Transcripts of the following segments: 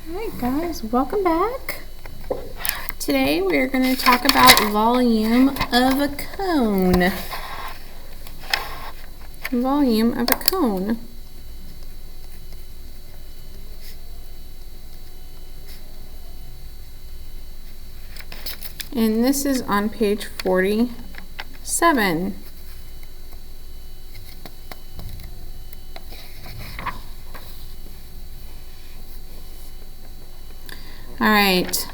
Alright guys, welcome back. Today we're going to talk about volume of a cone. Volume of a cone. And this is on page 47. All right.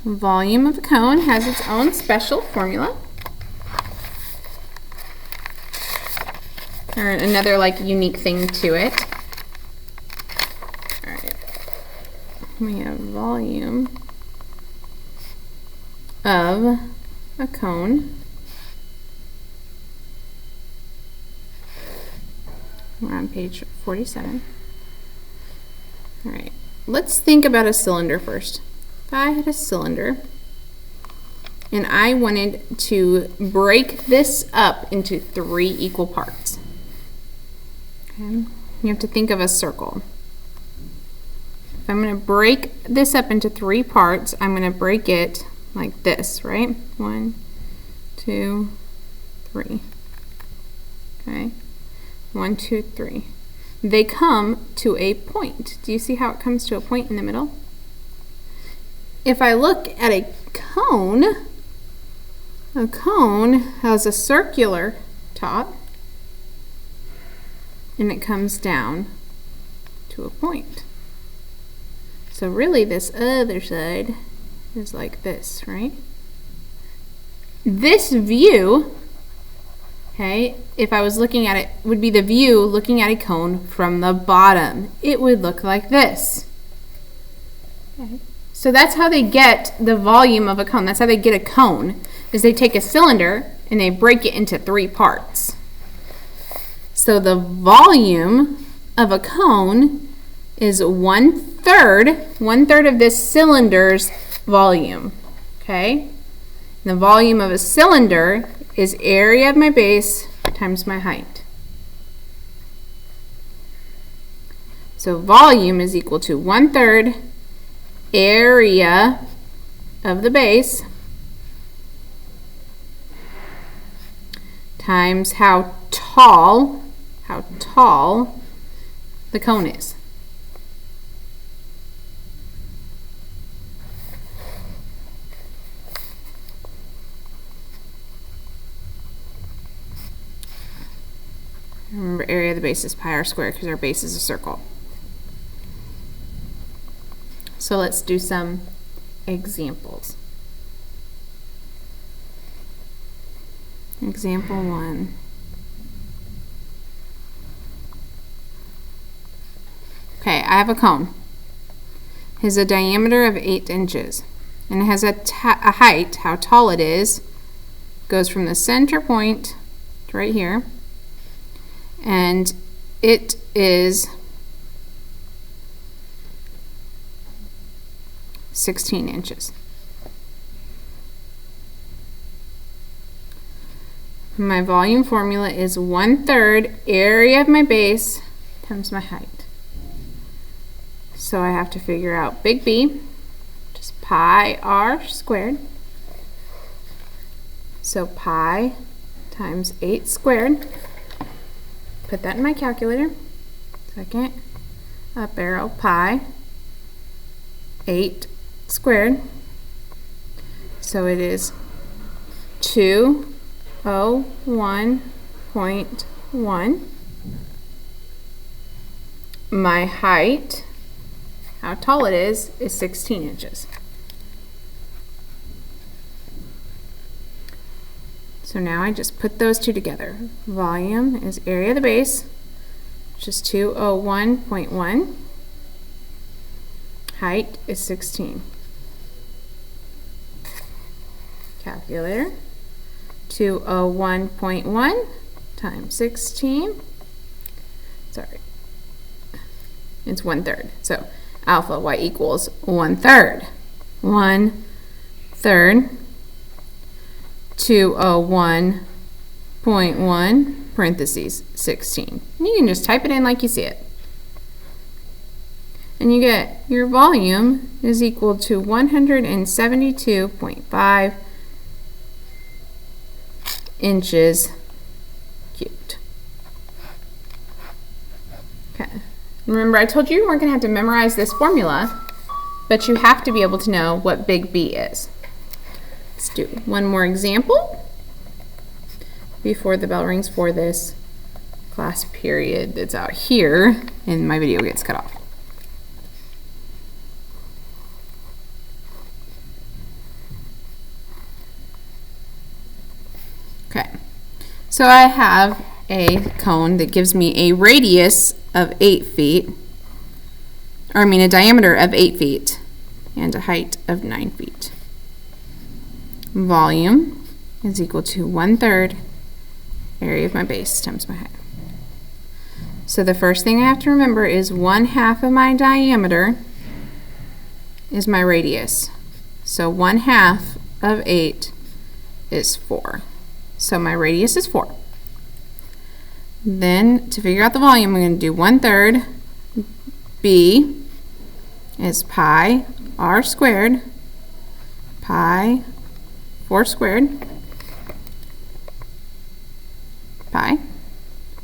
Volume of a cone has its own special formula. Or another unique thing to it. All right. We have volume of a cone. We're on page 47. All right, let's think about a cylinder first. If I had a cylinder and I wanted to break this up into 3 equal parts. Okay, you have to think of a circle. If I'm going to break this up into 3 parts, I'm going to break it like this, right? 1, 2, 3. Okay, 1, 2, 3. They come to a point. Do you see how it comes to a point in the middle? If I look at a cone has a circular top and it comes down to a point. So really this other side is like this, right? This view, okay, if I was looking at it, would be the view looking at a cone from the bottom. It would look like this. Okay. So that's how they get the volume of a cone. That's how they get a cone, is they take a cylinder and they break it into 3 parts. So the volume of a cone is 1/3 of this cylinder's volume. Okay? And the volume of a cylinder is area of my base times my height. So volume is equal to 1/3 area of the base times how tall the cone is. Remember, area of the base is pi r squared because our base is a circle. So let's do some examples. Example 1. Okay, I have a cone. It has a diameter of 8 inches. And it has a height, how tall it is, goes from the center point to right here. And it is 16 inches. My volume formula is 1/3 area of my base times my height. So I have to figure out big B, which is pi r squared. So pi times 8 squared. Put that in my calculator. Second, up arrow, pi, 8 squared. So it is 201.1. My height, how tall it is 16 inches. So now I just put those two together. Volume is area of the base, which is 201.1. Height is 16. Calculator. 201.1 times 16. Sorry. It's 1/3. So alpha y equals 1/3. 1/3. 201.1 parentheses 16. And you can just type it in like you see it. And you get your volume is equal to 172.5 inches cubed. Okay. Remember, I told you weren't going to have to memorize this formula, but you have to be able to know what big B is. Let's do one more example before the bell rings for this class period that's out here and my video gets cut off. Okay, so I have a cone that gives me a radius of 8 feet, or I mean a diameter of 8 feet and a height of 9 feet. Volume is equal to 1/3 area of my base times my height. So the first thing I have to remember is 1/2 of my diameter is my radius. So 1/2 of 8 is 4. So my radius is 4. Then to figure out the volume, I'm going to do 1/3 B is pi r squared, pi 4 squared, pi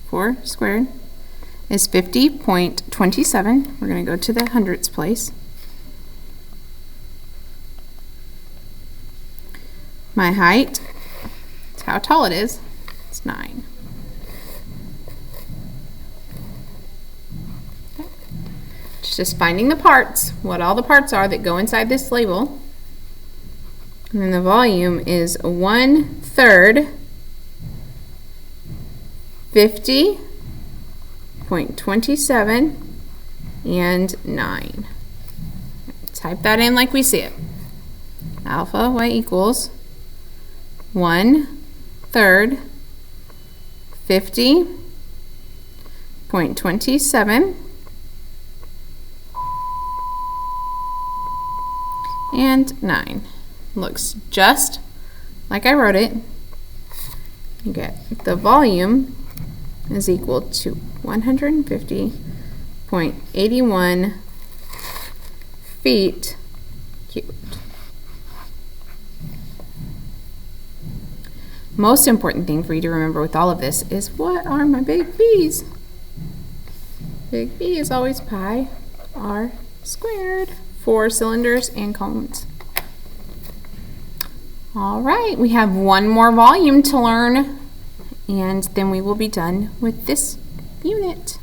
4 squared is 50.27. We're going to go to the hundredths place. My height, that's how tall it is, it's 9. Okay. It's just finding the parts, what all the parts are that go inside this label. And then the volume is 1/3 50.27 and 9. Type that in like we see it. Alpha y equals 1/3 50.27 and 9. Looks just like I wrote it. You get the volume is equal to 150.81 feet cubed. Most important thing for you to remember with all of this is, what are my big B's? Big B is always pi r squared for cylinders and cones. All right, we have one more volume to learn, and then we will be done with this unit.